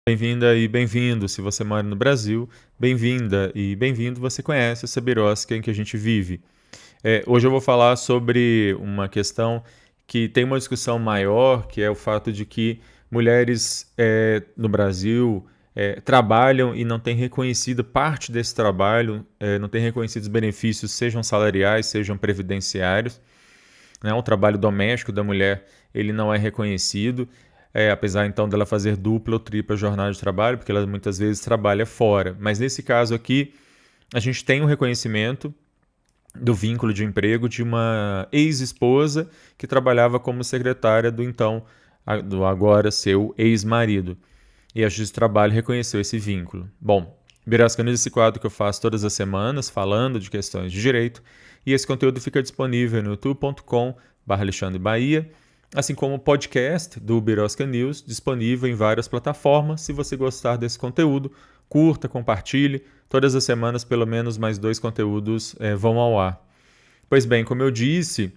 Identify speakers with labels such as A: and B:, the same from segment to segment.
A: Bem-vinda e bem-vindo. Se você mora no Brasil, bem-vinda e bem-vindo. Você conhece essa birosca em que a gente vive. Hoje eu vou falar sobre uma questão que tem uma discussão maior, que é o fato de que mulheres no Brasil trabalham e não têm reconhecido parte desse trabalho, não têm reconhecido os benefícios, sejam salariais, sejam previdenciários, né? O trabalho doméstico da mulher ele não é reconhecido, apesar então dela fazer dupla ou tripla jornada de trabalho, porque ela muitas vezes trabalha fora. Mas nesse caso aqui, a gente tem um reconhecimento do vínculo de emprego de uma ex-esposa que trabalhava como secretária do agora seu ex-marido. E a Justiça do Trabalho reconheceu esse vínculo. Bom, Birosca News é esse quadro que eu faço todas as semanas, falando de questões de direito, e esse conteúdo fica disponível no youtube.com/Alexandre Bahia, assim como o podcast do Birosca News, disponível em várias plataformas. Se você gostar desse conteúdo, curta, compartilhe. Todas as semanas, pelo menos mais 2 conteúdos vão ao ar. Pois bem, como eu disse,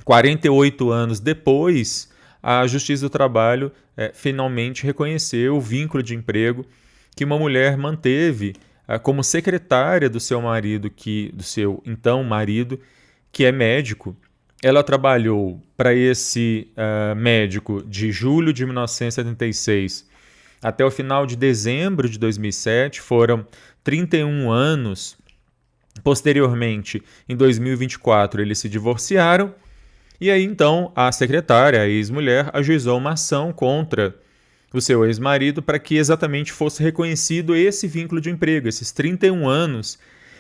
A: 48 anos depois, a Justiça do Trabalho finalmente reconheceu o vínculo de emprego que uma mulher manteve como secretária do seu marido, do seu então marido, que é médico. Ela trabalhou para esse médico de julho de 1976 até o final de dezembro de 2007, foram 31 anos. Posteriormente, em 2024, eles se divorciaram. E aí, então, a secretária, a ex-mulher, ajuizou uma ação contra o seu ex-marido para que exatamente fosse reconhecido esse vínculo de emprego, esses 31 anos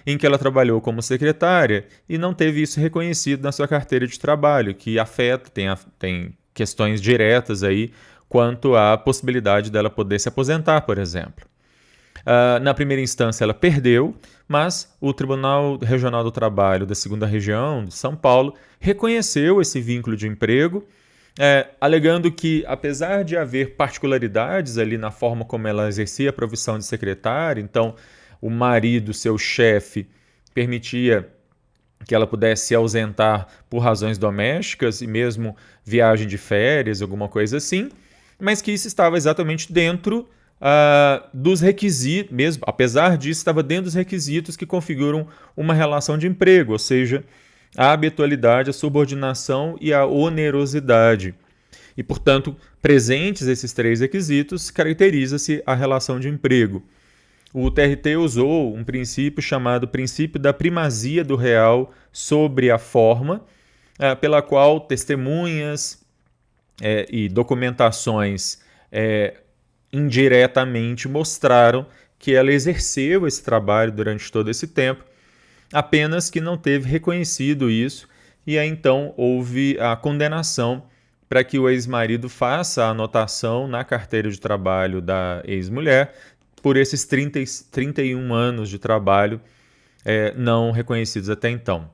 A: em que ela trabalhou como secretária e não teve isso reconhecido na sua carteira de trabalho, que afeta, tem questões diretas aí quanto à possibilidade dela poder se aposentar, por exemplo. Na primeira instância ela perdeu, mas o Tribunal Regional do Trabalho da 2ª Região de São Paulo reconheceu esse vínculo de emprego, alegando que, apesar de haver particularidades ali na forma como ela exercia a profissão de secretária, então o marido, seu chefe, permitia que ela pudesse se ausentar por razões domésticas e mesmo viagem de férias, alguma coisa assim, mas que isso estava exatamente dentro dos requisitos, mesmo apesar disso, estava dentro dos requisitos que configuram uma relação de emprego, ou seja, a habitualidade, a subordinação e a onerosidade. E, portanto, presentes esses 3 requisitos, caracteriza-se a relação de emprego. O TRT usou um princípio chamado princípio da primazia do real sobre a forma, pela qual testemunhas e documentações indiretamente mostraram que ela exerceu esse trabalho durante todo esse tempo, apenas que não teve reconhecido isso, e aí então houve a condenação para que o ex-marido faça a anotação na carteira de trabalho da ex-mulher por esses 31 anos de trabalho não reconhecidos até então.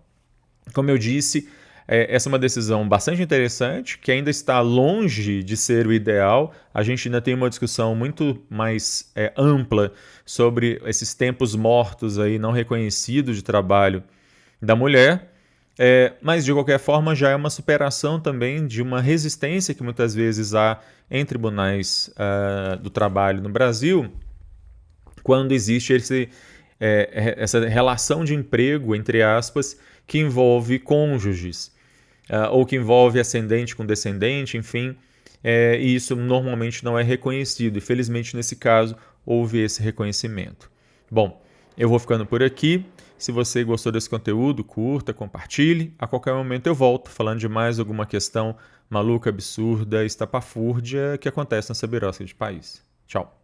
A: Como eu disse, essa é uma decisão bastante interessante, que ainda está longe de ser o ideal. A gente ainda tem uma discussão muito mais ampla sobre esses tempos mortos aí não reconhecidos de trabalho da mulher, mas de qualquer forma já é uma superação também de uma resistência que muitas vezes há em tribunais do trabalho no Brasil, quando existe essa relação de emprego, entre aspas, que envolve cônjuges, ou que envolve ascendente com descendente, enfim, e isso normalmente não é reconhecido. E felizmente nesse caso houve esse reconhecimento. Bom, eu vou ficando por aqui. Se você gostou desse conteúdo, curta, compartilhe. A qualquer momento eu volto falando de mais alguma questão maluca, absurda, estapafúrdia que acontece nessa birosca de país. Tchau.